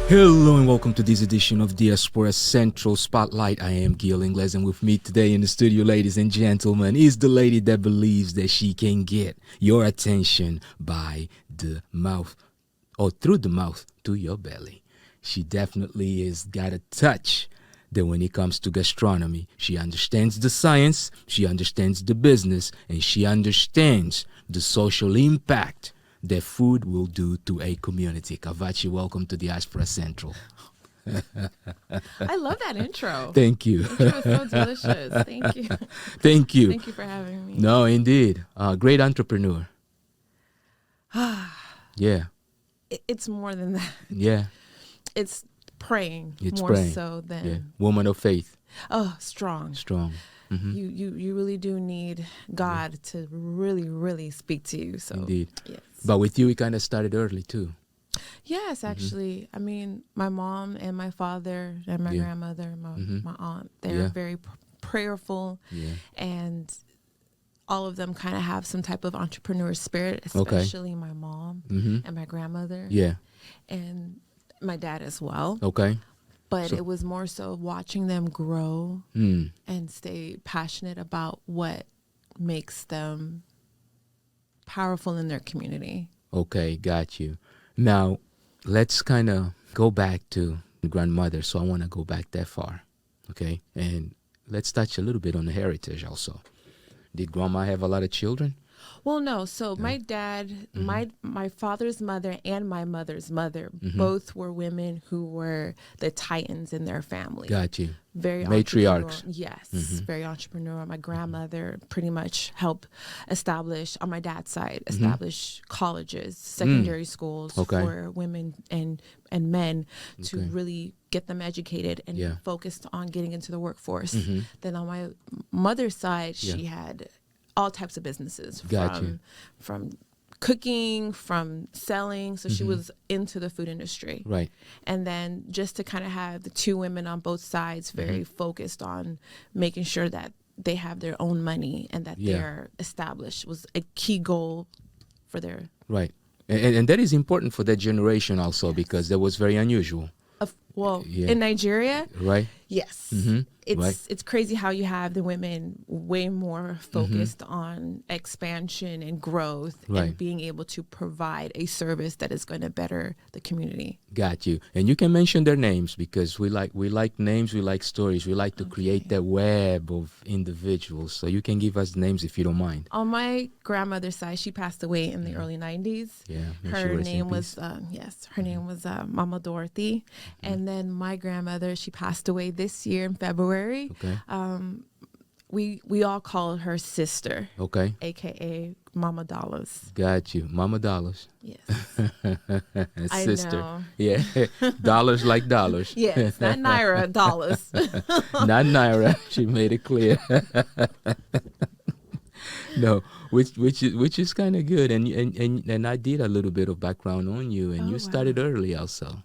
Hello and welcome to this edition of Diaspora Central Spotlight. I am Gil Ingles, and with me today in the studio, ladies and gentlemen, is the lady that believes that she can get your attention by the mouth, or through the mouth to your belly. She definitely has got a touch that when it comes to gastronomy, she understands the science, she understands the business, and she understands the social impact that food will do to a community. KAVACHI, welcome to Diaspora Central. I love that intro. Thank you. The intro is so delicious. Thank you. Thank you. Thank you for having me. No, indeed. Great entrepreneur. Yeah. It's more than that. Yeah. It's praying It's more praying. so than Yeah. Woman of faith. strong. Strong. Mm-hmm. You really do need God to really speak to you. So Indeed. yes. But with you, it kind of started early too. Yes, actually. I mean, my mom and my father and my grandmother, my aunt, they're very prayerful. Yeah. And all of them kind of have some type of entrepreneur spirit, especially my mom and my grandmother. Yeah. And my dad as well. Okay. But it was more so watching them grow and stay passionate about what makes them powerful in their community. Okay, got you. Now, let's kind of go back to grandmother. So I want to go back that far. Okay. And let's touch a little bit on the heritage also. Did grandma have a lot of children? Well, no. So my dad, my father's mother and my mother's mother, both were women who were the titans in their family. Got you. Very Matriarchs. Yes, very entrepreneurial. My grandmother pretty much helped establish, on my dad's side, establish colleges, secondary schools for women and men to really get them educated and focused on getting into the workforce. Then on my mother's side, she had all types of businesses, from cooking, from selling. So she was into the food industry. Right. And then just to kind of have the two women on both sides very focused on making sure that they have their own money and that they're established was a key goal for their... Right. And that is important for that generation also because that was very unusual. In Nigeria, right? Yes, it's crazy how you have the women way more focused on expansion and growth and being able to provide a service that is going to better the community. Got you. And you can mention their names because we like names, we like stories, we like to create that web of individuals. So you can give us names if you don't mind. On my grandmother's side, she passed away in the early 90s. Yeah, her name was her name was Mama Dorothy, and then my grandmother, she passed away this year in February. Okay. We all called her sister. Okay. AKA Mama Dollars. Got you. Mama Dollars. Yes. Sister. I know. Yeah. Dollars like dollars. Yes, not Naira, dollars. Not Naira. She made it clear. No, which is kind of good, and I did a little bit of background on you, and you started early also.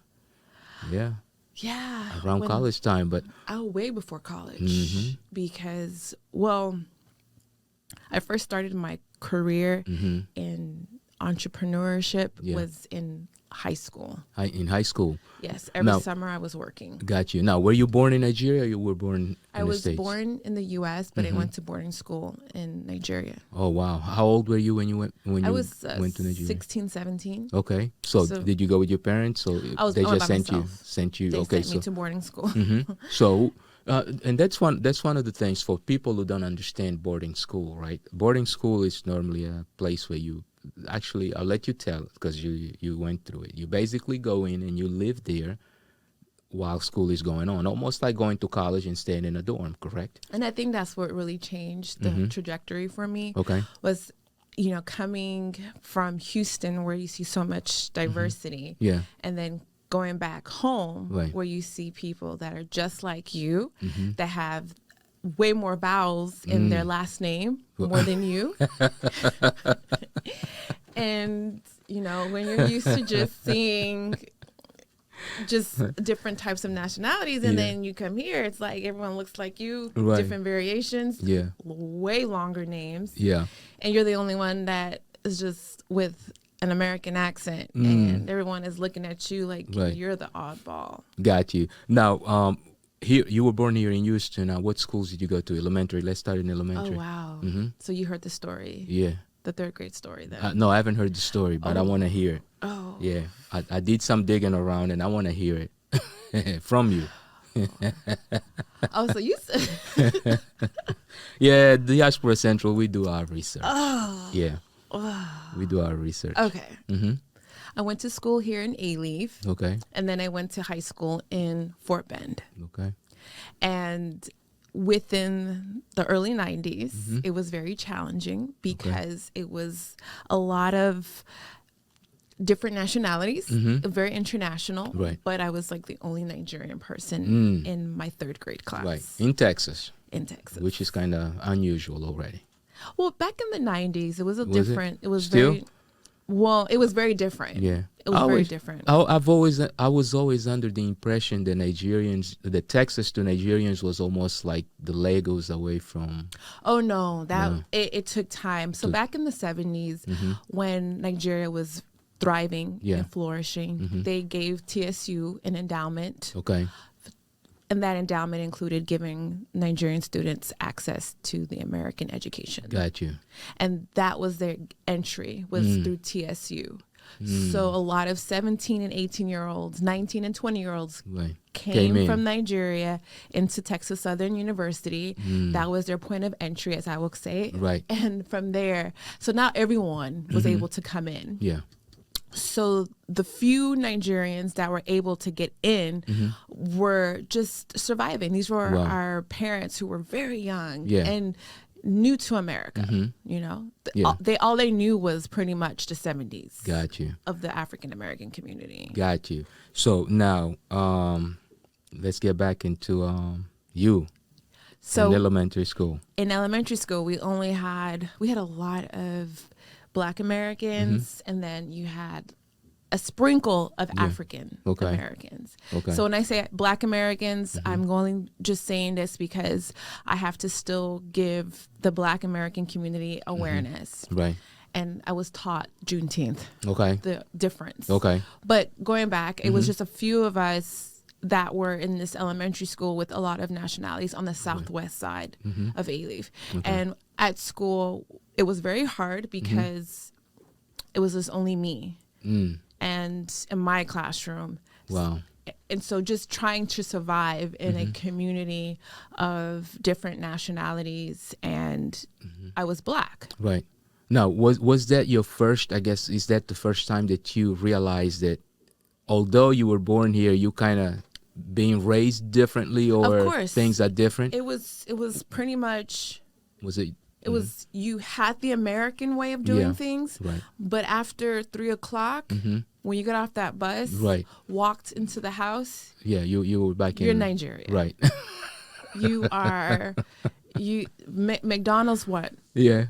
Yeah. Yeah. Around college time, but... way before college. Because, I first started my career in entrepreneurship was in high school. In high school? Yes. Every summer I was working. Got you. Now, were you born in Nigeria or you were born in the States? I was born in the U.S., but I went to boarding school in Nigeria. Oh, wow. How old were you when you went to Nigeria? I was 16, 17. Okay. So did you go with your parents or they just sent you? They okay, sent me to boarding school. So, and that's one of the things for people who don't understand boarding school, right? Boarding school is normally a place where you actually, I'll let you tell because you went through it. You basically go in and you live there while school is going on, almost like going to college and staying in a dorm, correct? And I think that's what really changed the trajectory for me. Okay. Was, coming from Houston where you see so much diversity. Yeah. And then going back home where you see people that are just like you, that have way more vowels in their last name more than you. And, when you're used to just seeing just different types of nationalities and then you come here, it's like everyone looks like you, different variations, way longer names. Yeah. And you're the only one that is just with an American accent, and everyone is looking at you like Right. you're the oddball. Got you. Now, here you were born here in Houston. What schools did you go to? Elementary. Let's start in Oh, elementary. wow. So you heard the story, Yeah. the third grade story then. No, I haven't heard the story, but I want to hear it. Oh. Yeah, I did some digging around, and I want to hear it from you. Oh, so you said. Yeah, Diaspora Central, we do our research. Oh. Yeah, we do our research. Okay. Mm-hmm. I went to school here in Alief. Okay. And then I went to high school in Fort Bend. Okay. And within the early 90s, it was very challenging because it was a lot of different nationalities, very international. Right. But I was like the only Nigerian person in my third grade class. Right. In Texas. In Texas. Which is kind of unusual already. Well, back in the 90s, it was a Was different. It was Still? very. Well, it was very different. Yeah. It was very different. I was always under the impression that the Texas to Nigerians was almost like the Legos away from. Oh no, it took time. So back in the 70s, when Nigeria was thriving and flourishing, they gave TSU an endowment. Okay. And that endowment included giving Nigerian students access to the American education. Got you. And that was their entry, was through TSU. So a lot of 17 and 18-year-olds, 19 and 20-year-olds came from Nigeria into Texas Southern University. That was their point of entry, as I will say. Right. And from there, so not everyone was able to come in. Yeah. So the few Nigerians that were able to get in were just surviving. These were our parents who were very young and new to America. You know, all they knew was pretty much the 70s. Got you. Of the African American community. Got you. So now, let's get back into you. So in elementary school. In elementary school, we had a lot of Black Americans, and then you had a sprinkle of African Americans. Okay. So when I say Black Americans, I'm going just saying this because I have to still give the Black American community awareness. Right. And I was taught Juneteenth. Okay. The difference. Okay. But going back, it was just a few of us that were in this elementary school with a lot of nationalities on the southwest side of Alief. And at school, it was very hard because it was just only me and in my classroom. Wow. And so just trying to survive in a community of different nationalities, and I was Black. Right. Now, was that your first, I guess, is that the first time that you realized that although you were born here, you kind of being raised differently, or of course, things are different? It was pretty much. Was it? It was, you had the American way of doing things, but after 3 o'clock, when you got off that bus, walked into the house, you were back in. You're Nigeria, right? You are McDonald's what? Yeah.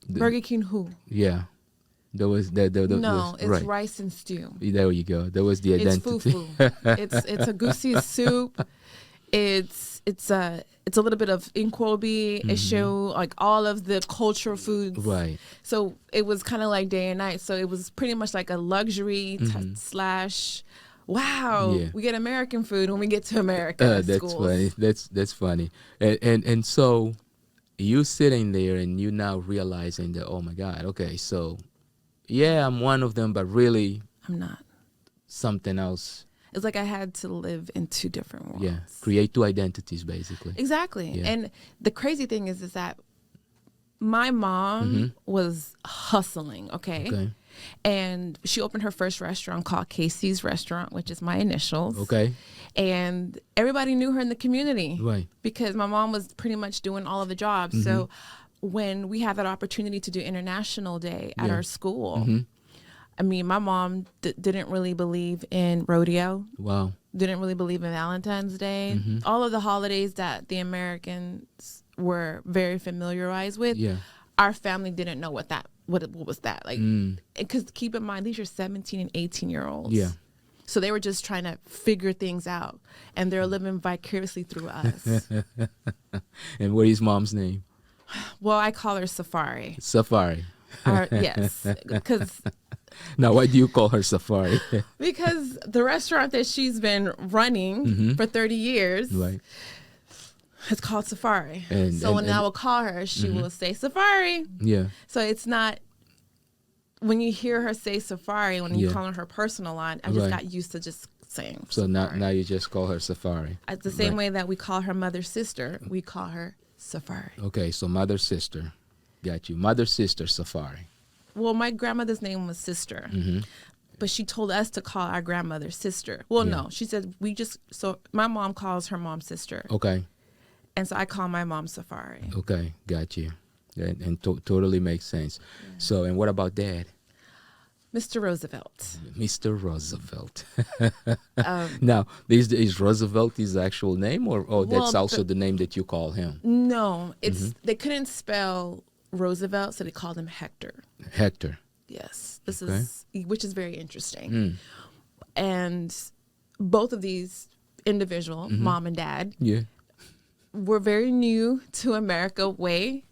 Burger King who? Yeah. There was that. No, it's rice and stew. There you go. That was the identity. It's fufu. It's a goosey soup. It's a little bit of inkwobi, esho, like all of the cultural foods. Right. So it was kind of like day and night. So it was pretty much like a luxury slash. Wow, we get American food when we get to America. That's schools. Funny. That's funny. And so you sitting there and you now realizing that, oh my God, okay, so yeah, I'm one of them, but really I'm not. Something else. It's like I had to live in two different worlds. Yeah, create two identities, basically. Exactly. Yeah. And the crazy thing is that my mom was hustling, okay? And she opened her first restaurant called Casey's Restaurant, which is my initials. Okay. And everybody knew her in the community. Right. Because my mom was pretty much doing all of the jobs. So when we had that opportunity to do International Day at our school, I mean, my mom didn't really believe in rodeo. Wow. Didn't really believe in Valentine's Day. All of the holidays that the Americans were very familiarized with. Yeah. Our family didn't know what was that like, because keep in mind, these are 17 and 18-year-olds. Yeah. So they were just trying to figure things out, and they're living vicariously through us. And what is mom's name? Well, I call her Safari. Safari. Yes, because Now, why do you call her Safari? Because the restaurant that she's been running for 30 years Right. it's called Safari. And when I will call her, she will say Safari. Yeah. So it's not, when you hear her say Safari, when you call her personal line, I just got used to just saying So Safari. now you just call her Safari. It's the same way that we call her mother sister, we call her Safari. Okay, so mother sister. Got you. Mother sister Safari. Well, my grandmother's name was Sister. But she told us to call our grandmother Sister. Well, no, she said so my mom calls her mom Sister. Okay. And so I call my mom Safari. Okay, got you. And totally makes sense. Yeah. So, and what about Dad? Mr. Roosevelt. Mr. Roosevelt. Now, is Roosevelt his actual name, or that's also the name that you call him? No, it's they couldn't spell Roosevelt, so they called him Hector. Hector. Yes, which is very interesting. And both of these individuals, mom and dad, were very new to America way.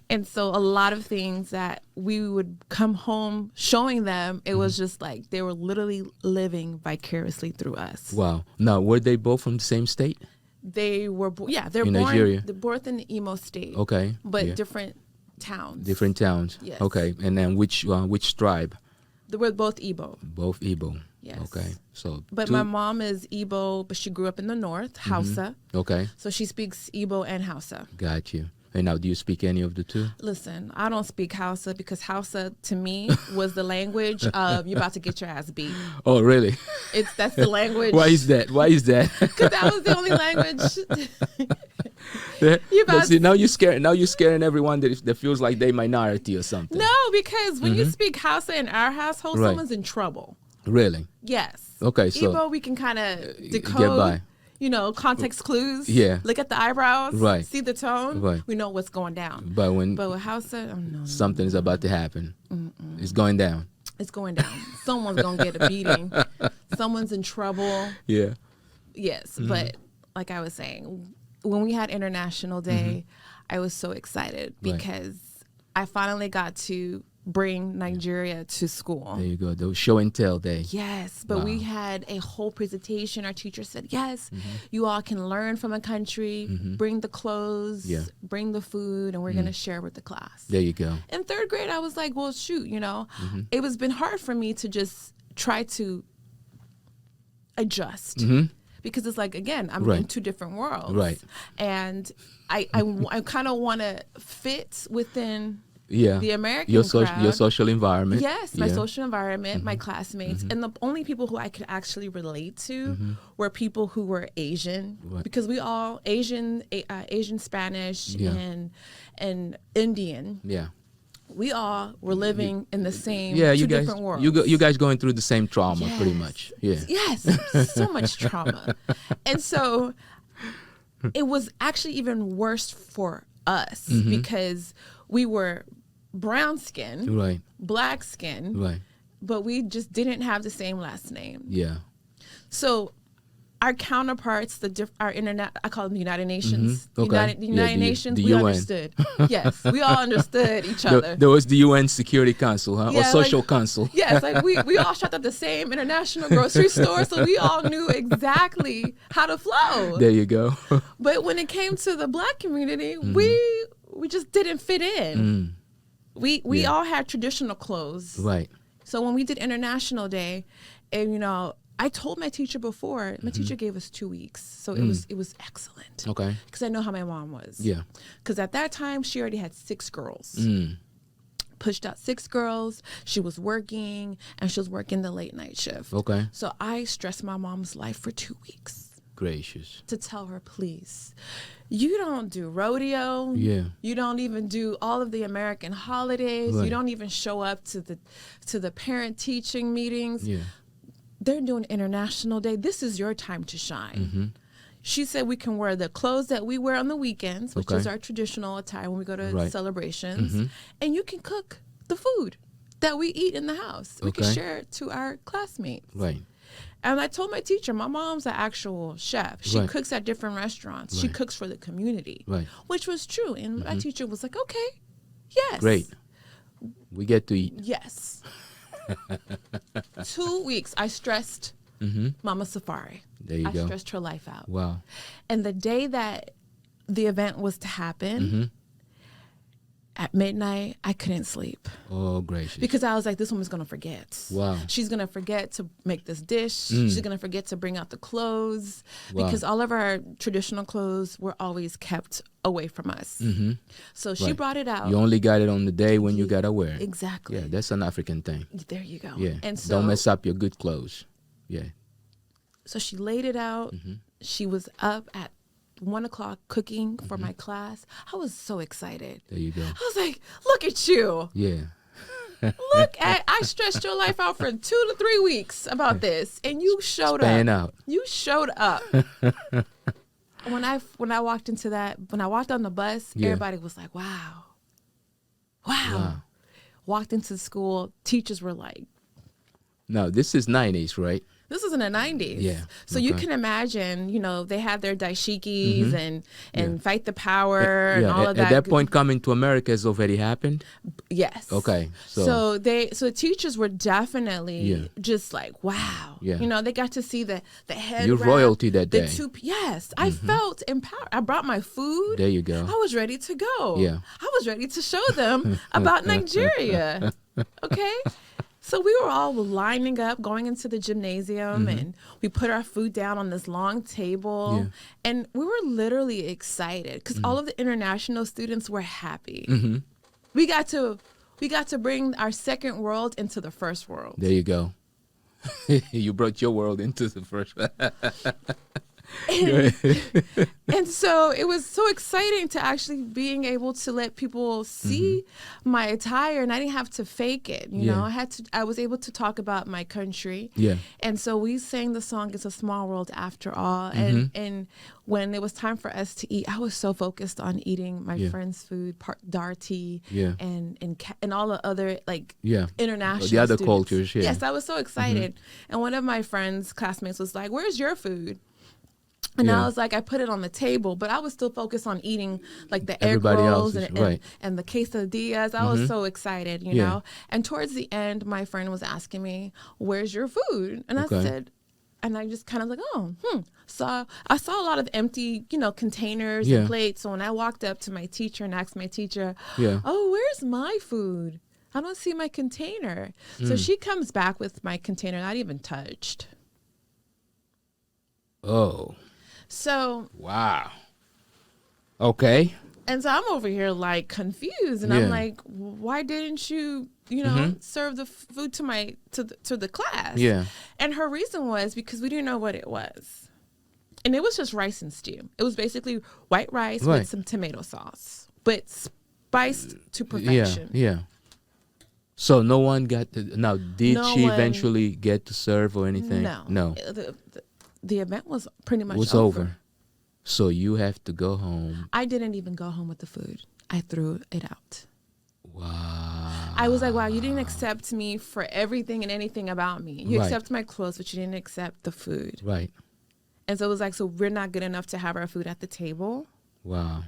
And so a lot of things that we would come home showing them, it was just like they were literally living vicariously through us. Wow. Now, were they both from the same state? They were, they're in born, Nigeria. they're born in the Imo State. Okay. But different towns. Different towns. Yes. Okay. And then which tribe? They were both Igbo. Both Igbo. Yes. Okay. So. But my mom is Igbo, but she grew up in the north, Hausa. Okay. So she speaks Igbo and Hausa. Got you. And now, do you speak any of the two? Listen, I don't speak Hausa because Hausa, to me, was the language of you're about to get your ass beat. Oh, really? That's the language. Why is that? Because that was the only language. See, now you're scaring everyone that feels like they minority or something. No, because when you speak Hausa in our household, someone's in trouble. Really? Yes. Okay, so Igbo, we can kind of decode. Get by. Context clues. Yeah. Look at the eyebrows. Right. See the tone. Right. We know what's going down. But with Hausa, no. Something's about to happen. It's going down. It's going down. Someone's going to get a beating. Someone's in trouble. Yeah. Yes. But like I was saying, when we had International Day, I was so excited because I finally got to bring Nigeria to school. There you go. The show and tell day. Yes, but we had a whole presentation. Our teacher said, yes, you all can learn from a country, bring the clothes, bring the food, and we're going to share with the class. There you go. In third grade, I was like, well, shoot, it was been hard for me to just try to adjust. Because it's like, again, I'm in two different worlds. Right. And I kind of want to fit within the American your crowd. social environment. Yes, my social environment, my classmates. And the only people who I could actually relate to were people who were Asian. Right. Because we all, Asian, Spanish, and Indian. Yeah. We all were living in the same two different worlds. You guys going through the same trauma, pretty much. Yeah. Yes, so much trauma. And so it was actually even worse for us because we were brown skin, black skin, but we just didn't have the same last name. Yeah. So our counterparts, our internet, I call them the United Nations. Okay. The United Nations, the we UN. Understood. Yes, we all understood each other. There was the UN Security Council, huh? Or Social Council. Yes, we all shopped at the same international grocery store, so we all knew exactly how to flow. There you go. But when it came to the black community, we just didn't fit in. We all had traditional clothes. Right. So when we did International Day, and I told my teacher before, my teacher gave us 2 weeks. So it was excellent. Okay. Because I know how my mom was. Yeah. Because at that time, she already had 6 girls. Pushed out 6 girls. She was working, and she was working the late night shift. Okay. So I stressed my mom's life for 2 weeks. Gracious. To tell her, please, you don't do rodeo. Yeah. You don't even do all of the American holidays. Right. You don't even show up to the parent teaching meetings. Yeah. They're doing International Day. This is your time to shine. She said we can wear the clothes that we wear on the weekends, which is our traditional attire when we go to celebrations. And you can cook the food that we eat in the house. We can share it to our classmates. Right. And I told my teacher, my mom's an actual chef. She cooks at different restaurants. She cooks for the community, which was true. And my teacher was like, okay, yes. Great. We get to eat. Yes. 2 weeks. I stressed Mama Safari. There you go. I stressed her life out. Wow. And the day that the event was to happen, at midnight, I couldn't sleep. Oh, gracious. Because I was like, this woman's going to forget. Wow. She's going to forget to make this dish. She's going to forget to bring out the clothes. Wow. Because all of our traditional clothes were always kept away from us. So she brought it out. You only got it on the day when you got to wear it. Exactly. Yeah, that's an African thing. There you go. Yeah. And so, don't mess up your good clothes. Yeah. So she laid it out. She was up at 1 o'clock cooking for my class. I was so excited. There you go. I was like, look at you. Yeah. I stressed your life out for 2 to 3 weeks about this, and you showed Span up. out. You showed up. When I walked on the bus, everybody was like, wow. Walked into school, teachers were like, now, this is 90s, right? this was in the 90s. Yeah. So you can imagine, they had their daishikis and fight the power and all of that. At that point, coming to America has already happened? Yes. Okay. So teachers were definitely just like, wow. Yeah. They got to see the head You're wrap, royalty that day. Yes. I felt empowered. I brought my food. There you go. I was ready to go. Yeah. I was ready to show them about Nigeria. Okay. So we were all lining up, going into the gymnasium, and we put our food down on this long table, and we were literally excited because all of the international students were happy. We got to bring our second world into the first world. There you go. You brought your world into the first. And so it was so exciting to actually being able to let people see my attire, and I didn't have to fake it. You know, I was able to talk about my country. Yeah. And so we sang the song "It's a Small World After All." And when it was time for us to eat, I was so focused on eating my friend's food, darty, and all the other international the other students. cultures. Yeah. Yes, I was so excited. And one of my friend's classmates was like, "Where's your food?" And I was like, I put it on the table, but I was still focused on eating like the egg rolls and the quesadillas. I was so excited, you know. And towards the end, my friend was asking me, "Where's your food?" And I said, and I just kind of like, So I saw a lot of empty, containers and plates. So when I walked up to my teacher and asked my teacher, "Oh, where's my food? I don't see my container." So she comes back with my container, not even touched. Oh. So wow. Okay. And so I'm over here like confused, and I'm like, why didn't you, serve the food to the class? Yeah. And her reason was because we didn't know what it was, and it was just rice and stew. It was basically white rice with some tomato sauce, but spiced to perfection. Yeah. So no one got to, now did she eventually get to serve or anything? No. The event was pretty much over. So you have to go home. I didn't even go home with the food. I threw it out. Wow. I was like, wow, you didn't accept me for everything and anything about me. You accept my clothes, but you didn't accept the food. Right. And so it was like, so we're not good enough to have our food at the table. Wow.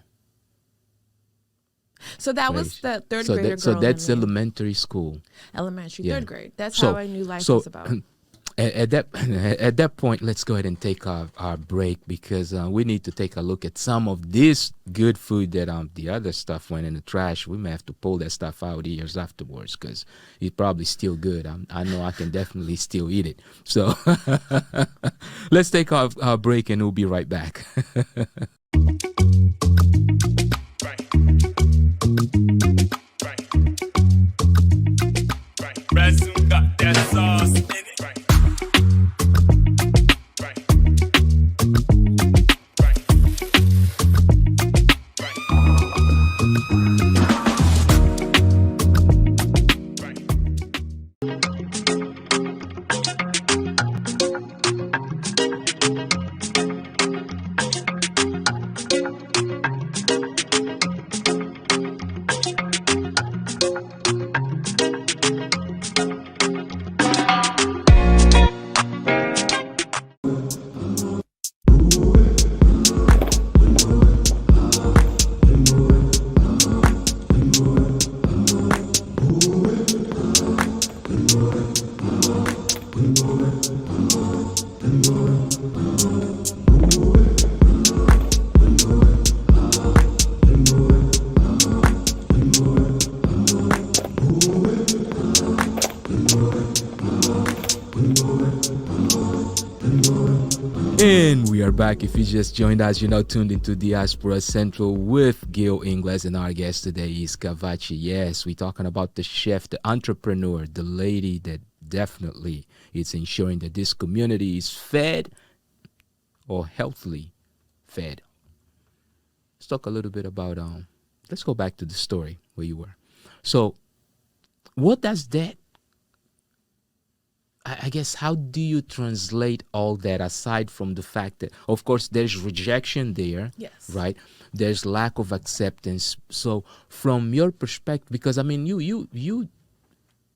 So that was the third grader girl. So that's elementary school. Elementary, third grade. That's how I knew life was about. At that point, let's go ahead and take our break because we need to take a look at some of this good food that the other stuff went in the trash. We may have to pull that stuff out years afterwards because it's probably still good. I know I can definitely still eat it. So let's take our break and we'll be right back. Resume got that sauce in it. And we are back. If you just joined us, you're now tuned into Diaspora Central with Gil Ingles, and our guest today is KAVACHI. Yes, we're talking about the chef, the entrepreneur, the lady that definitely is ensuring that this community is fed or healthily fed. Let's talk a little bit about, let's go back to the story where you were. So what does that, I guess, how do you translate all that aside from the fact that, of course, there's rejection there, Yes. right? There's lack of acceptance. So from your perspective, because I mean, you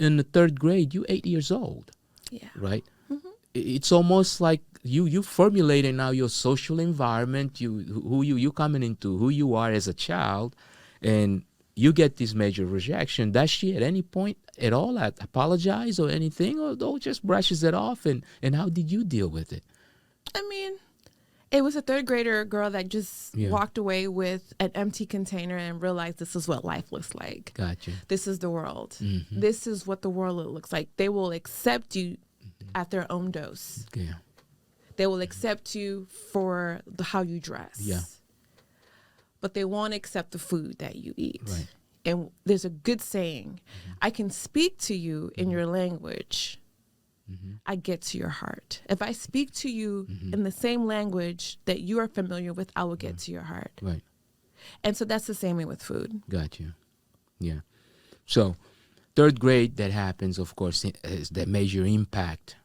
in the third grade, you 8 years old, Yeah. right? Mm-hmm. It's almost like you formulating now your social environment, who you coming into, who you are as a child, and you get this major rejection. Does she at any point at all apologize or anything, or just brushes it off? And how did you deal with it? I mean, it was a third grader girl that just walked away with an empty container and realized this is what life looks like. Gotcha. This is the world. Mm-hmm. This is what the world looks like. They will accept you at their own dose. Yeah. They will accept you for how you dress. Yeah. But they won't accept the food that you eat. Right. And there's a good saying, I can speak to you in your language. I get to your heart. If I speak to you in the same language that you are familiar with, I will get to your heart. Right. And so that's the same way with food. Gotcha. Yeah. So third grade, that happens, of course, is that major impact.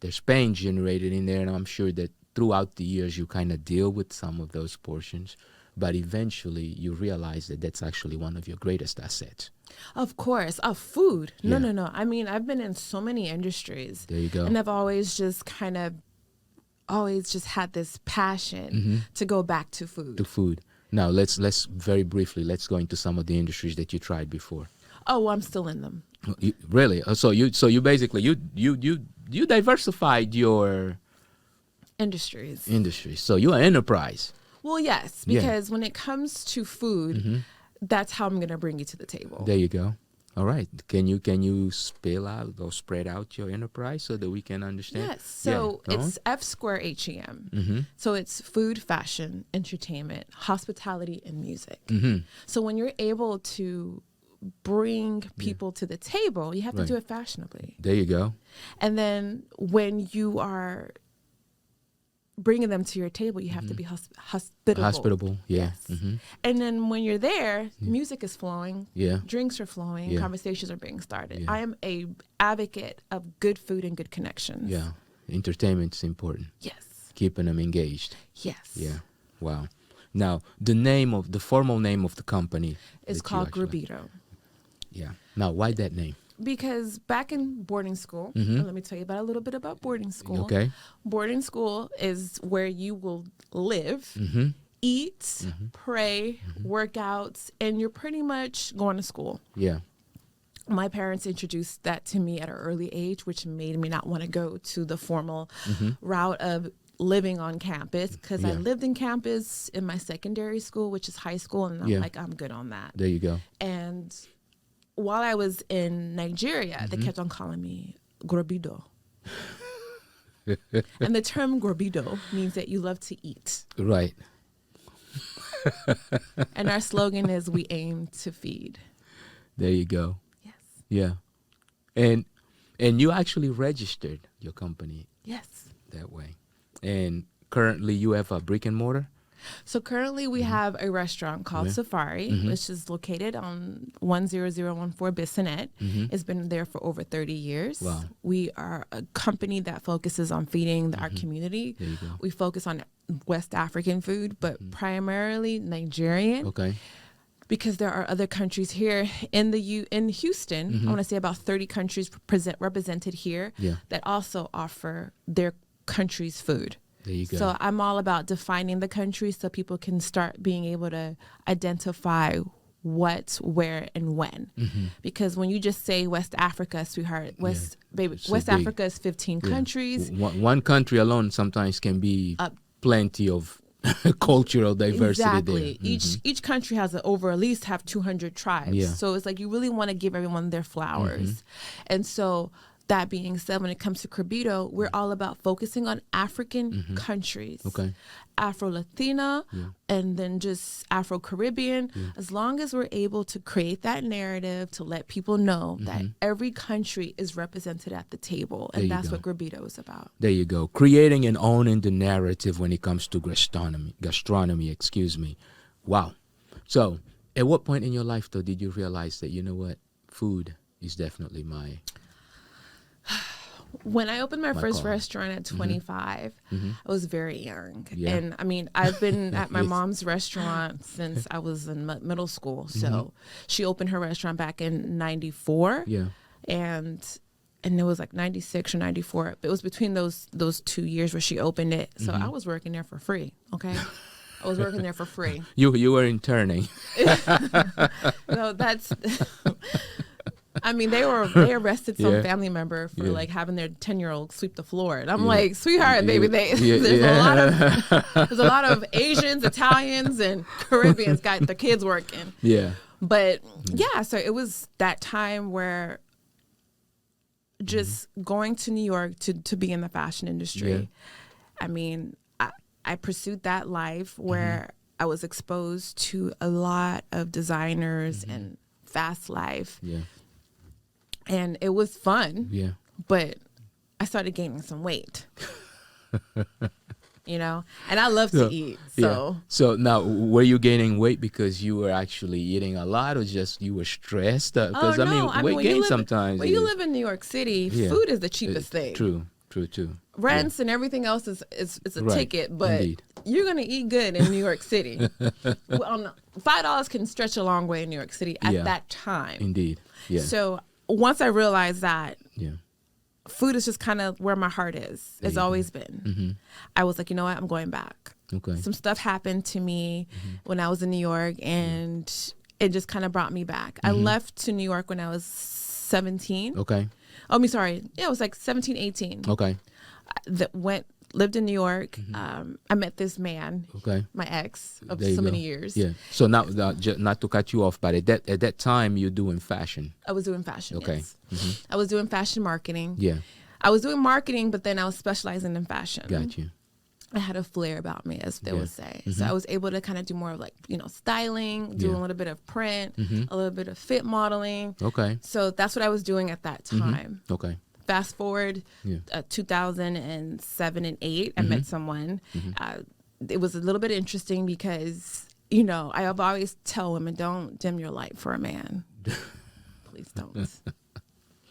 There's pain generated in there, and I'm sure that throughout the years you kind of deal with some of those portions, but eventually you realize that that's actually one of your greatest assets. Of course. Food. No, Yeah. no. I mean, I've been in so many industries. There you go. And I've always just had this passion to go back to food. To food. Now let's very briefly, let's go into some of the industries that you tried before. Oh, well, I'm still in them. Really? So you basically you diversified your Industries. So you're an enterprise. Well, yes, because when it comes to food, that's how I'm going to bring you to the table. There you go. All right. Can you spell out or spread out your enterprise so that we can understand? Yes. So it's F2HEM. So it's food, fashion, entertainment, hospitality, and music. So when you're able to bring people to the table, you have to do it fashionably. There you go. And then when you are bringing them to your table, you have to be hospitable. Hospitable, yeah. Yes. And then when you're there, music is flowing, drinks are flowing, conversations are being started. Yeah. I am a advocate of good food and good connections. Yeah. Entertainment's important. Yes. Keeping them engaged. Yes. Yeah. Wow. Now, the formal name of the company is called Grabito. Yeah. Now, why that name? Because back in boarding school, and let me tell you about a little bit about boarding school. Okay. Boarding school is where you will live, eat, pray, work out, and you're pretty much going to school. Yeah. My parents introduced that to me at an early age, which made me not want to go to the formal route of living on campus, because I lived in campus in my secondary school, which is high school, and I'm like, I'm good on that. There you go. And while I was in Nigeria, they kept on calling me Gorbido. And the term Gorbido means that you love to eat. Right. And our slogan is, we aim to feed. There you go. Yes. Yeah. And you actually registered your company. Yes. That way. And currently you have a brick and mortar? So currently we have a restaurant called Safari, which is located on 10014 Bissonnette. It's been there for over 30 years. Wow. We are a company that focuses on feeding our community. There you go. We focus on West African food, but primarily Nigerian. Okay. Because there are other countries here in Houston. I want to say about 30 countries represented here that also offer their country's food. There you go. So I'm all about defining the country so people can start being able to identify what, where, and when. Because when you just say West Africa, sweetheart, West Africa is 15 countries. One country alone sometimes can be plenty of cultural diversity. Exactly. There. Each country has at least have 200 tribes. Yeah. So it's like you really want to give everyone their flowers. And so that being said, when it comes to Cribito, we're all about focusing on African countries. Okay. Afro-Latina, and then just Afro-Caribbean. As long as we're able to create that narrative to let people know that every country is represented at the table, and that's what Cribito is about. There you go. Creating and owning the narrative when it comes to gastronomy, excuse me. Wow. So, at what point in your life, though, did you realize that, you know what, food is definitely my... When I opened my first restaurant at 25, I was very young. And I mean, I've been at my mom's restaurant since I was in middle school. So she opened her restaurant back in 94. Yeah. And it was like 96 or 94. It was between those 2 years where she opened it. So I was working there for free. Okay. I was working there for free. You were interning. No, that's... I mean, they arrested some family member for like having their 10-year-old sweep the floor, and I'm like, sweetheart, baby, there's a lot of Asians, Italians, and Caribbeans got the kids working. Yeah, but so it was that time where just going to New York to be in the fashion industry. Yeah. I mean, I pursued that life where I was exposed to a lot of designers and fast life. Yeah. And it was fun. Yeah. But I started gaining some weight. You know? And I love to eat. So So now, were you gaining weight because you were actually eating a lot, or just you were stressed? Because weight gain sometimes. When you live in New York City, food is the cheapest thing. True. Rents and everything else is a ticket, but you're gonna eat good in New York City. $5 can stretch a long way in New York City at that time. Indeed. Yeah. So once I realized that food is just kind of where my heart is. It's always been. I was like, you know what? I'm going back. Okay. Some stuff happened to me when I was in New York, and it just kind of brought me back. I left to New York when I was 17. Okay. Oh, me sorry. Yeah, it was like 17, 18. Okay. Lived in New York. I met this man, my ex of so many years. Yeah. So now, not to cut you off, but at that time, you're doing fashion. I was doing fashion. Okay. Yes. I was doing fashion marketing. Yeah. I was doing marketing, but then I was specializing in fashion. Got you. I had a flair about me, as they would say. So I was able to kind of do more of like, styling, do a little bit of print, a little bit of fit modeling. Okay. So that's what I was doing at that time. Okay. Fast forward 2007 and 8, I met someone. It was a little bit interesting because, I have always tell women, don't dim your light for a man. Please don't.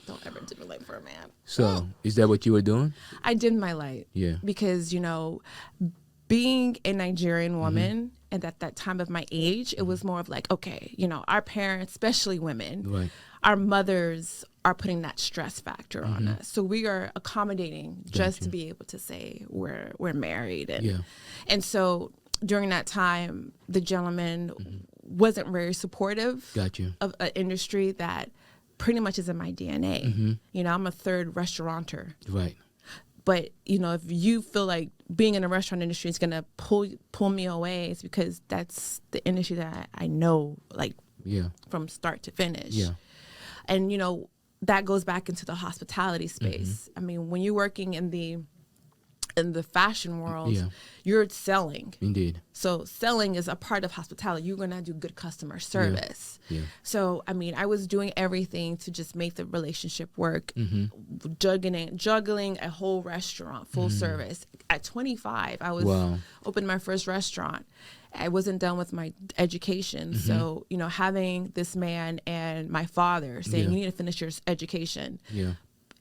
Don't ever dim your light for a man. So is that what you were doing? I dimmed my light. Yeah. Because, being a Nigerian woman and at that time of my age, it was more of like, okay, our parents, especially women, our mothers are putting that stress factor on us. So we are accommodating just to be able to say we're married. And so during that time, the gentleman wasn't very supportive of an industry that pretty much is in my DNA. I'm a third restaurateur. Right. But, if you feel like being in the restaurant industry is going to pull me away, it's because that's the industry that I know, like, from start to finish. Yeah. And, that goes back into the hospitality space. I mean, when you're working in the fashion world, you're selling. Indeed. So selling is a part of hospitality. You're going to do good customer service. Yeah. So, I mean, I was doing everything to just make the relationship work, juggling a whole restaurant, full service. At 25, I was opened my first restaurant. I wasn't done with my education. So, having this man and my father saying, you need to finish your education. Yeah.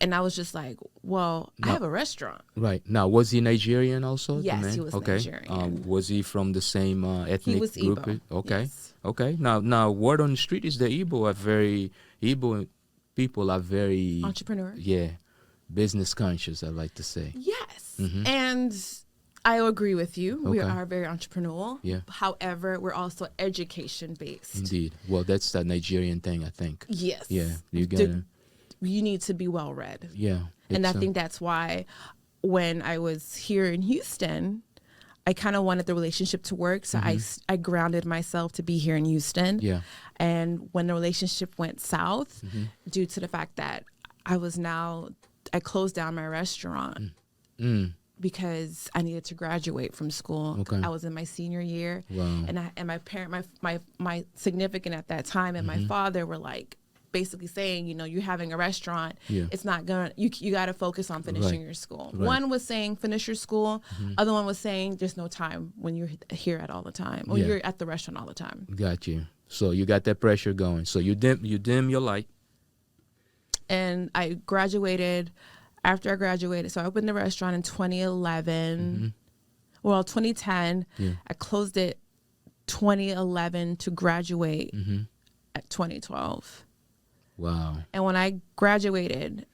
And I was just like, well, I have a restaurant. Right. Now, was he Nigerian also? Yes, he was Nigerian. Was he from the same ethnic he was group? Igbo. Okay. Yes. Okay. Now, word on the street is the Igbo people are very... entrepreneur. Yeah. Business conscious, I like to say. Yes. And I agree with you. We are very entrepreneurial. Yeah. However, we're also education based. Indeed. Well, that's the Nigerian thing, I think. Yes. Yeah. You need to be well read. Yeah. And I think that's why when I was here in Houston, I kind of wanted the relationship to work. So I grounded myself to be here in Houston. Yeah. And when the relationship went south, due to the fact that I closed down my restaurant because I needed to graduate from school. Okay. I was in my senior year. Wow. And my parent, my significant at that time and my father were like, basically saying, you're having a restaurant. Yeah. It's not gonna, you got to focus on finishing your school. Right. One was saying finish your school. Other one was saying there's no time when you're here at all the time, or you're at the restaurant all the time. Got you. So you got that pressure going. So you dim your light. And I graduated. After I graduated, so I opened the restaurant in 2011. Well, 2010. Yeah. I closed it 2011 to graduate at 2012. Wow. And when I graduated,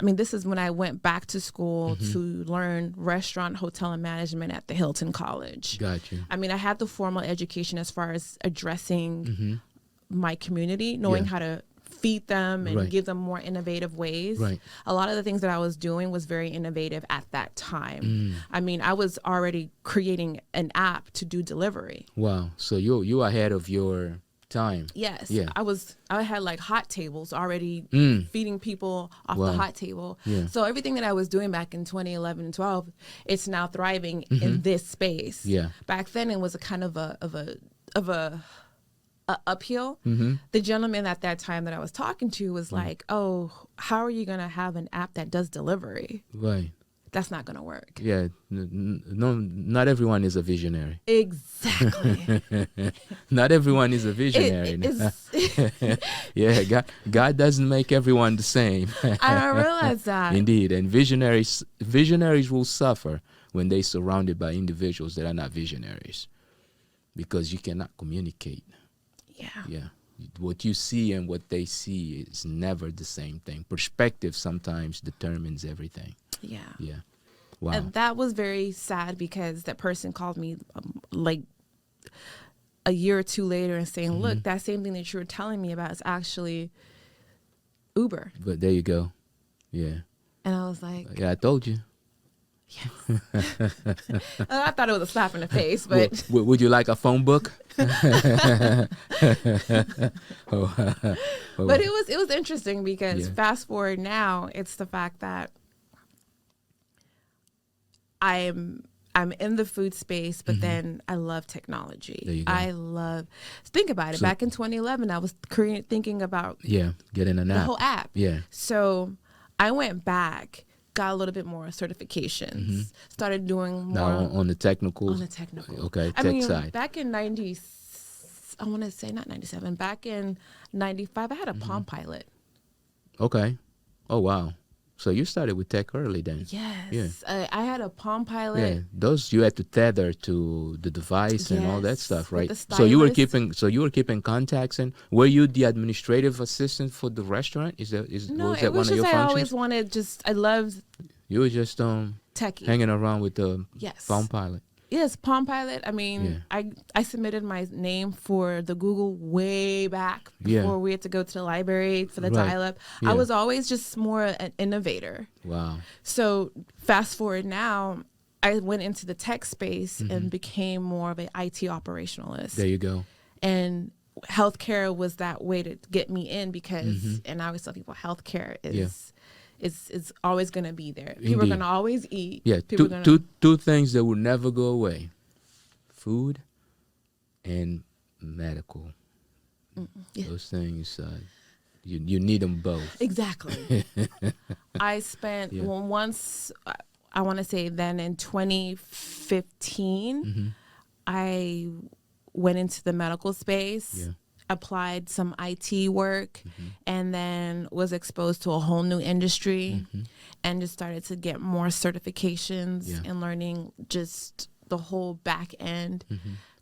this is when I went back to school to learn restaurant, hotel, and management at the Hilton College. Got you. I had the formal education as far as addressing my community, knowing how to feed them and give them more innovative ways. Right. A lot of the things that I was doing was very innovative at that time. I was already creating an app to do delivery. Wow. So you ahead of your time. Yes. Yeah. I had like hot tables already feeding people off Wow. the hot table. Yeah. So everything that I was doing back in 2011 and 12, it's now thriving in this space. Yeah. Back then it was a kind of a uphill. The gentleman at that time that I was talking to was like, "Oh, how are you going to have an app that does delivery? Right. That's not going to work." Yeah. No, not everyone is a visionary. Exactly. Not everyone is a visionary. Yeah, God doesn't make everyone the same. I don't realize that. Indeed, and visionaries will suffer when they're surrounded by individuals that are not visionaries, because you cannot communicate. Yeah. Yeah, what you see and what they see is never the same thing. Perspective sometimes determines everything. Yeah. Yeah. Wow. And that was very sad because that person called me like a year or two later and saying, "Look, that same thing that you were telling me about is actually Uber." But there you go. Yeah. And I was like, Yeah, I told you. yes. I thought it was a slap in the face, but Would you like a phone book? but it was interesting because fast forward now, it's the fact that I'm in the food space, but then I love technology. There you go. Think about it. Back in 2011, I was thinking about Getting an the app. whole app. Yeah. So I went back, got a little bit more certifications, started doing more Now on the technical. Okay, tech side. Back in I want to say not 97. Back in 95, I had a Palm Pilot. Okay. Oh wow. So you started with tech early then. Yes. Yeah. I had a Palm Pilot. Yeah. Those you had to tether to the device and all that stuff, right? So you were keeping contacts, and were you the administrative assistant for the restaurant? Was that one of your functions? I always wanted I loved You were just techie. hanging around with the Palm Pilot. Yes, Palm Pilot. I submitted my name for the Google way back before we had to go to the library for the dial-up. Yeah. I was always just more an innovator. Wow. So fast forward now, I went into the tech space and became more of an IT operationalist. There you go. And healthcare was that way to get me in because, and I always tell people, healthcare is always going to be there. People are going to always eat. Yeah, two things that will never go away: food and medical. Those things, you need them both. Exactly. I spent once, I want to say then in 2015, I went into the medical space. Yeah. Applied some IT work and then was exposed to a whole new industry and just started to get more certifications and learning just the whole back end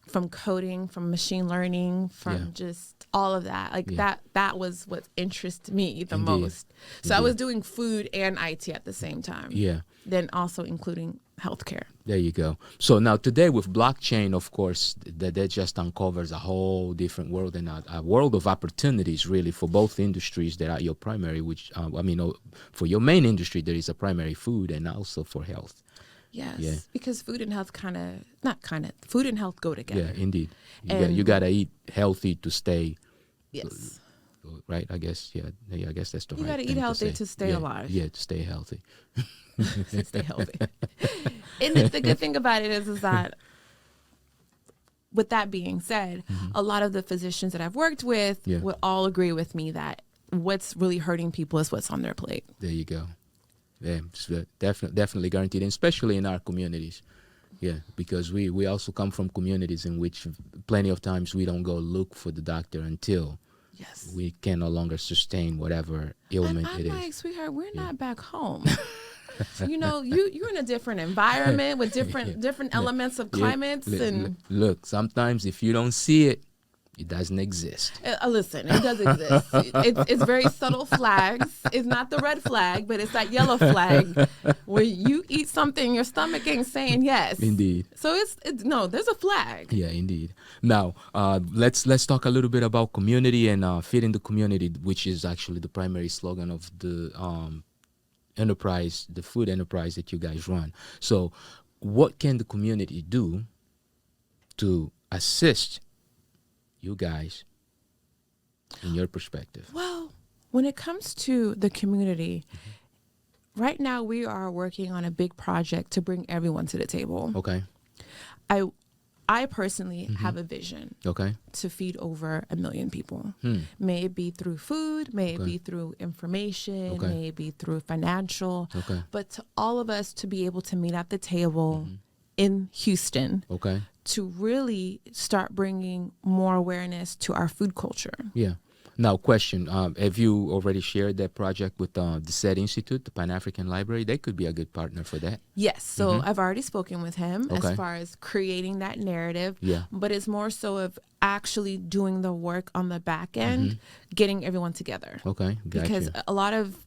from coding, from machine learning, from just all of that. Like that was what interested me the most. So I was doing food and IT at the same time. Yeah. Then also including healthcare. There you go. So now today with blockchain, of course, that just uncovers a whole different world and a world of opportunities really for both industries that are your primary, which, for your main industry, there is a primary food and also for health. Yes, because food and health food and health go together. Yeah, indeed. You got to eat healthy to stay right? I guess, I guess that's the You right got to thing eat healthy say. to stay alive. Yeah, to stay healthy. To stay healthy. And the good thing about it is that, with that being said, a lot of the physicians that I've worked with would all agree with me that what's really hurting people is what's on their plate. There you go. Yeah, definitely guaranteed, and especially in our communities. Yeah, because we also come from communities in which plenty of times we don't go look for the doctor until we can no longer sustain whatever ailment I'm it like, is. sweetheart, we're not back home. You know, you're in a different environment with different elements of climates. Look, sometimes if you don't see it, it doesn't exist. Listen, it does exist. It's very subtle flags. It's not the red flag, but it's that yellow flag where you eat something, your stomach ain't saying yes. Indeed. So it's no, there's a flag. Yeah, indeed. Now, let's talk a little bit about community and feeding the community, which is actually the primary slogan of the enterprise, the food enterprise that you guys run. So, what can the community do to assist you guys in your perspective? Well, when it comes to the community, right now we are working on a big project to bring everyone to the table. Okay. I personally have a vision to feed over 1 million people. May it be through food, may it be through information, may it be through financial, but to all of us to be able to meet at the table in Houston to really start bringing more awareness to our food culture. Yeah. Now, question, have you already shared that project with the SET Institute, the Pan-African Library? They could be a good partner for that. Yes. So I've already spoken with him as far as creating that narrative. Yeah. But it's more so of actually doing the work on the back end, getting everyone together. Okay. Gotcha. Because a lot of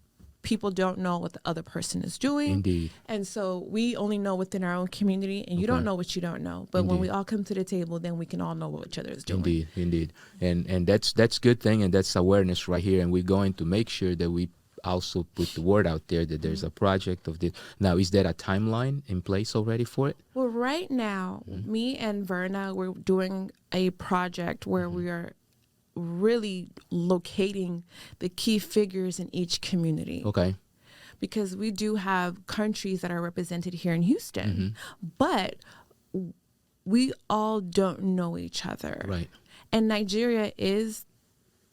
people don't know what the other person is doing. Indeed. And so we only know within our own community, and you don't know what you don't know. But when we all come to the table, then we can all know what each other is doing. Indeed. And that's good thing, and that's awareness right here. And we're going to make sure that we also put the word out there that there's a project of this. Now, is there a timeline in place already for it? Well, right now, me and Verna, we're doing a project where we are really locating the key figures in each community. Okay. Because we do have countries that are represented here in Houston, but we all don't know each other. Right. And Nigeria is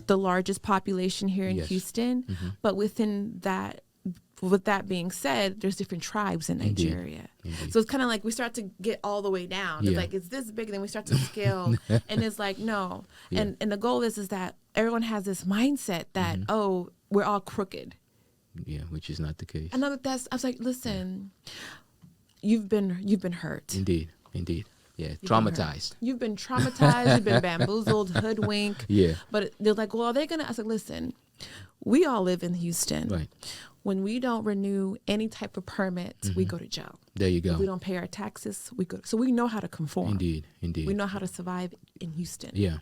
the largest population here in Houston, but within that, with that being said, there's different tribes in Nigeria. Indeed. So it's kind of like we start to get all the way down. It's like, it's this big, and then we start to scale. And it's like, no. And the goal is that everyone has this mindset that, oh, we're all crooked. Yeah, which is not the case. And I was like, listen, you've been hurt. Indeed. Yeah, traumatized. You've been traumatized. You've been bamboozled, hoodwinked. Yeah. But they're like, well, are they going to? I was like, listen, we all live in Houston. Right. When we don't renew any type of permits, we go to jail. There you go. If we don't pay our taxes, we go. So we know how to conform. Indeed. We know how to survive in Houston. Yeah.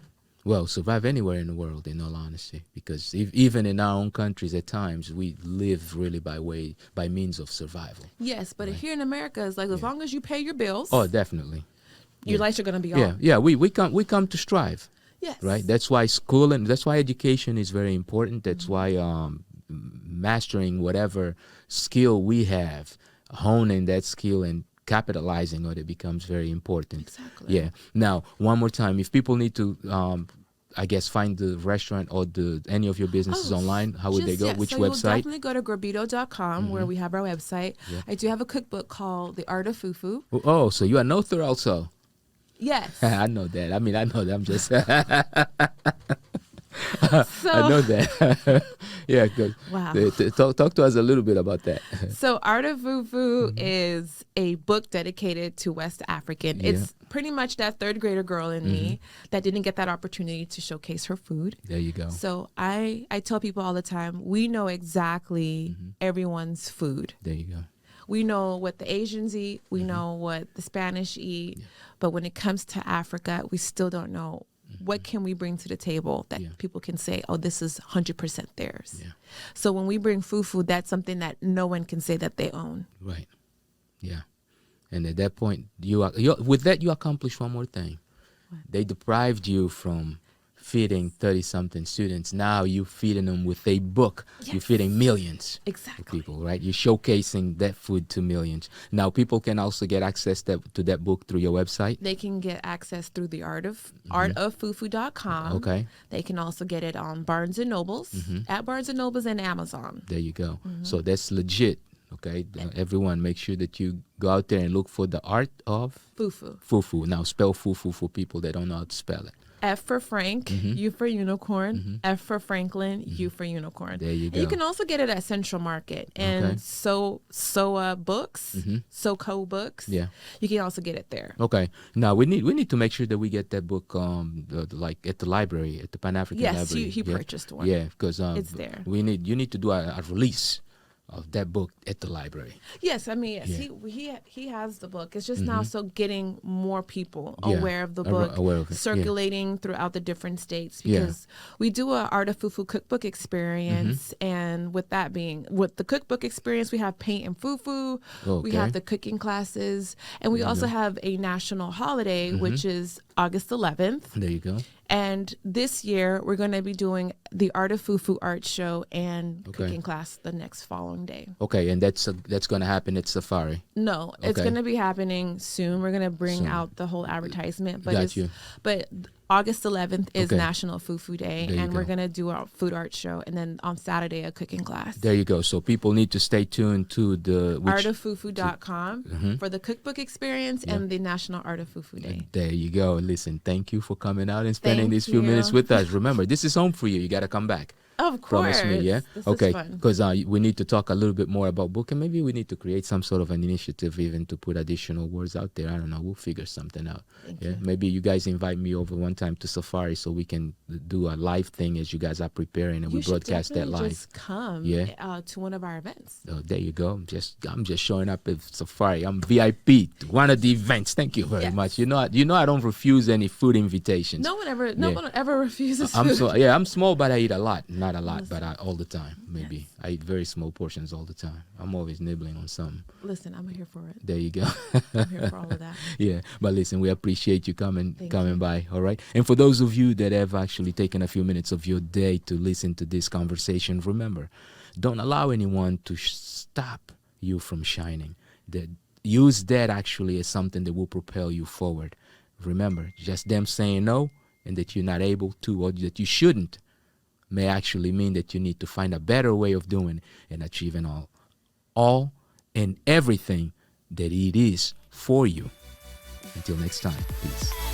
Well, survive anywhere in the world, in all honesty, because even in our own countries, at times we live really by means of survival. Yes, but here in America, it's like as long as you pay your bills, oh, definitely, your lights are going to be on. Yeah. We come to strive. Yes. Right. That's why school and that's why education is very important. That's why mastering whatever skill we have, honing that skill and capitalizing on it becomes very important. Exactly. Yeah. Now, one more time, if people need to, I guess, find the restaurant or any of your businesses online, how would they go? Which so website? You'll definitely go to grabito.com where we have our website. Yeah. I do have a cookbook called The Art of Fufu. Oh, so you are an author also? Yes. I know that. I mean, I know that. I'm just... So, I know that. Yeah, good. Wow. Talk to us a little bit about that. So Art of Fufu is a book dedicated to West African. Yeah. It's pretty much that third grader girl in me that didn't get that opportunity to showcase her food. There you go. So I tell people all the time, we know exactly everyone's food. There you go. We know what the Asians eat. We know what the Spanish eat. Yeah. But when it comes to Africa, we still don't know what can we bring to the table that people can say, oh, this is 100% theirs. Yeah. So when we bring fufu, that's something that no one can say that they own. Right. Yeah. And at that point, you accomplish one more thing. What? They deprived you from feeding 30-something students. Now you're feeding them with a book. Yes. You're feeding millions Exactly. of people, right? You're showcasing that food to millions. Now people can also get access to that book through your website. They can get access through the artoffufu.com. Okay. They can also get it on Barnes and Nobles, at Barnes and Nobles and Amazon. There you go. So that's legit. Okay, everyone, make sure that you go out there and look for the Art of Fufu. Fufu. Now spell Fufu for people that don't know how to spell it. F for Frank, U for unicorn, F for Franklin, U for unicorn. There you go. And you can also get it at Central Market and SOA Books, SoCo Books. Yeah. You can also get it there. Okay. Now we need to make sure that we get that book like at the library, at the Pan-African Library. Yes, he purchased one. Yeah, because it's there. You need to do a release of that book at the library. Yes, I mean, yes, he has the book. It's just now so getting more people aware of the book, aware of it. circulating throughout the different states, because we do a Art of Fufu cookbook experience, and with the cookbook experience, we have paint and fufu, we have the cooking classes, and we also have a national holiday, which is August 11th. There you go. And this year, we're going to be doing the Art of Fufu art show and cooking class the next following day. Okay, and that's going to happen at Safari. No, it's going to be happening soon. We're going to bring out the whole advertisement. But but August 11th is National Fufu Day, and we're going to do our food art show, and then on Saturday, a cooking class. There you go. So people need to stay tuned to the artoffufu.com for the cookbook experience and the National Art of Fufu Day. There you go. Listen, thank you for coming out and spending these few minutes with us. Remember, this is home for you. You got to come back. Of course. Promise me, yeah? This okay, is fun. because we need to talk a little bit more about book, and maybe we need to create some sort of an initiative even to put additional words out there. I don't know. We'll figure something out. Thank you. Maybe you guys invite me over one time to Safari so we can do a live thing as you guys are preparing, and we broadcast that live. Just come to one of our events. Oh, there you go. I'm just showing up at Safari. I'm VIP to one of the events. Thank you very much. You know I don't refuse any food invitations. No one ever refuses food. I'm small, but I eat a lot. Not a lot, but all the time. Maybe I eat very small portions all the time. I'm always nibbling on something. Listen, I'm here for it. There you go. I'm here for all of that. Yeah, but listen, we appreciate you coming by. All right, and for those of you that have actually taken a few minutes of your day to listen to this conversation, remember, don't allow anyone to stop you from shining. Use that actually as something that will propel you forward. Remember, just them saying no and that you're not able to, or that you shouldn't, may actually mean that you need to find a better way of doing and achieving all and everything that it is for you. Until next time, peace.